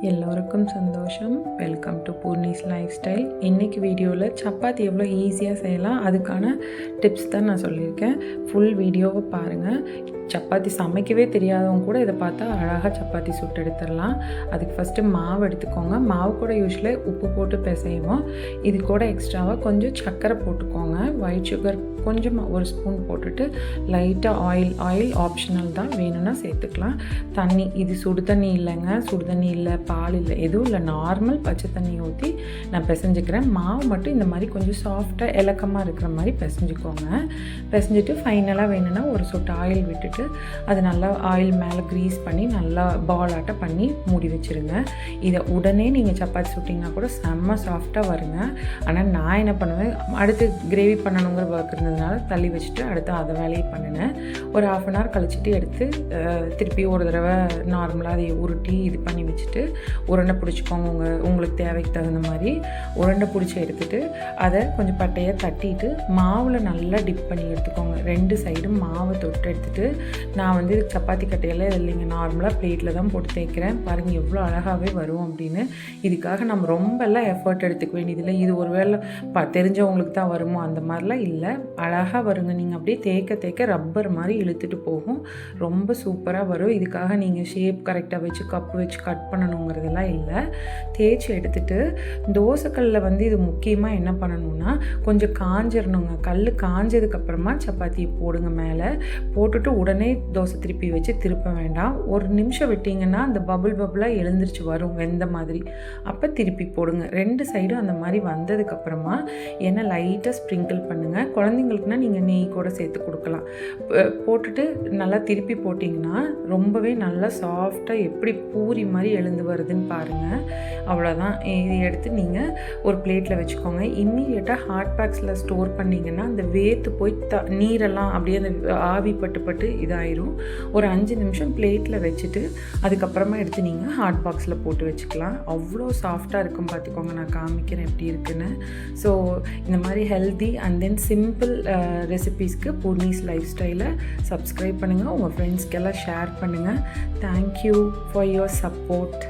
எல்லோருக்கும் சந்தோஷம். Welcome to Poorni's lifestyle. இன்றைக்கி வீடியோவில் சப்பாத்தி எவ்வளோ ஈஸியாக செய்யலாம் அதுக்கான டிப்ஸ் தான் நான் சொல்லியிருக்கேன். ஃபுல் வீடியோவை பாருங்கள். சப்பாத்தி சமைக்கவே தெரியாதவங்க கூட இதை பார்த்தா அழகாக சப்பாத்தி சுட்டு எடுத்துடலாம். அதுக்கு ஃபஸ்ட்டு மாவு எடுத்துக்கோங்க. மாவு கூட யூஸ்வலாக உப்பு போட்டு பிசைவோம். இது கூட எக்ஸ்ட்ராவாக கொஞ்சம் சர்க்கரை போட்டுக்கோங்க. ஒயிட் சுகர் கொஞ்சமாக ஒரு ஸ்பூன் போட்டுட்டு லைட்டாக ஆயில் ஆப்ஷனல் தான், வேணும்னா சேர்த்துக்கலாம். தண்ணி, இது சுடு தண்ணி இல்லைங்க, சுடு தண்ணி இல்லை, பால் இல்லை, எதுவும் இல்லை, நார்மல் பச்சை தண்ணி ஊற்றி நான் பிசைஞ்சிக்கிறேன். மாவு மட்டும் இந்த மாதிரி கொஞ்சம் சாஃப்டாக இலக்கமாக இருக்கிற மாதிரி பிசைஞ்சிக்கோங்க. பிசைஞ்சிட்டு ஃபைனலாக வேணும்னா ஒரு சொட்டு ஆயில் விட்டுட்டு அது நல்லா ஆயில் மேலே க்ரீஸ் பண்ணி நல்லா பால் ஆட்ட பண்ணி மூடி வச்சுருங்க. இதை உடனே நீங்கள் சப்பாத்தி சுட்டிங்கன்னா கூட செம்ம சாஃப்டாக வருங்க. ஆனால் நான் என்ன பண்ணுவேன், அடுத்து கிரேவி பண்ணணுங்கிற ஒர்க் இருந்ததுனால தள்ளி வச்சுட்டு அடுத்து அதை வேலையை பண்ணினேன். ஒரு 1/2 அன் ஹவர் கழிச்சிட்டு எடுத்து திருப்பி ஒரு தடவை நார்மலாக அதை உருட்டி இது பண்ணி வச்சுட்டு உருண்டை பிடிச்சிக்கோங்க. உங்களுக்கு தேவைக்கு தகுந்த மாதிரி உருண்டை பிடிச்சி எடுத்துகிட்டு அதை கொஞ்சம் பட்டையாக தட்டிட்டு மாவில் நல்லா டிப் பண்ணி எடுத்துக்கோங்க. 2 சைடும் மாவை தொட்டு எடுத்துகிட்டு, நான் வந்து சப்பாத்தி கட்டையெல்லாம் இல்லைங்க, நார்மலாக பிளேட்டில் தான் போட்டு தேய்க்கிறேன். பாருங்கள் எவ்வளோ அழகாகவே வரும் அப்படின்னு. இதுக்காக நம்ம ரொம்பலாம் எஃபர்ட் எடுத்துக்க வேண்டியதில்லை. இது ஒரு வேளை தெரிஞ்சவங்களுக்கு தான் வருமோ அந்த மாதிரிலாம் இல்லை, அழகாக வருங்க. நீங்கள் அப்படியே தேய்க்க ரப்பர் மாதிரி இழுத்துட்டு போகும். ரொம்ப சூப்பராக வரும். இதுக்காக நீங்கள் ஷேப் கரெக்டாக வச்சு கப்பு வச்சு கட் பண்ணணுங்கிறதெல்லாம் இல்லை. தேய்ச்சி எடுத்துகிட்டு தோசைக்கல்லில் வந்து இது முக்கியமாக என்ன பண்ணணும்னா கொஞ்சம் காஞ்சிடணுங்க. கல் காஞ்சதுக்கப்புறமா சப்பாத்தியை போடுங்க. மேலே போட்டுட்டு உடனே தோசை திருப்பி வச்சு திருப்ப வேண்டாம். 1 நிமிஷம் விட்டிங்கன்னா அந்த பபுளாக எழுந்திரிச்சு வரும் வெந்த மாதிரி. அப்போ திருப்பி போடுங்க. 2 சைடும் அந்த மாதிரி வந்ததுக்கப்புறமா எண்ணெய் லைட்டாக ஸ்ப்ரிங்கிள் பண்ணுங்கள். குழந்தைங்களுக்குனா நீங்கள் நெய் கூட சேர்த்து கொடுக்கலாம். போட்டுட்டு நல்லா திருப்பி போட்டிங்கன்னா ரொம்பவே நல்லா சாஃப்டாக எப்படி பூரி மாதிரி எழுந்து வருதுன்னு பாருங்கள். அவ்வளோதான். இது எடுத்து நீங்கள் ஒரு பிளேட்டில் வச்சுக்கோங்க. இம்மீடியட்டாக ஹாட் பேக்ஸில் ஸ்டோர் பண்ணிங்கன்னா அந்த வேத்து போய் நீரெல்லாம் அப்படியே அந்த ஆவி பட்டு இதாயிரும். ஒரு 5 நிமிஷம் பிளேட்டில் வச்சுட்டு அதுக்கப்புறமா எடுத்து நீங்கள் ஹாட் பாக்ஸில் போட்டு வச்சுக்கலாம். அவ்வளோ சாஃப்டாக இருக்கும். பார்த்துக்கோங்க, நான் காமிக்கிறேன் எப்படி இருக்குன்னு. ஸோ இந்த மாதிரி ஹெல்தி அண்ட் தென் சிம்பிள் ரெசிபீஸ்க்கு பூர்ணிஸ் லைஃப் ஸ்டைலை சப்ஸ்கிரைப் பண்ணுங்கள். உங்கள் ஃப்ரெண்ட்ஸ்க்கெல்லாம் ஷேர் பண்ணுங்கள். Thank you for your support.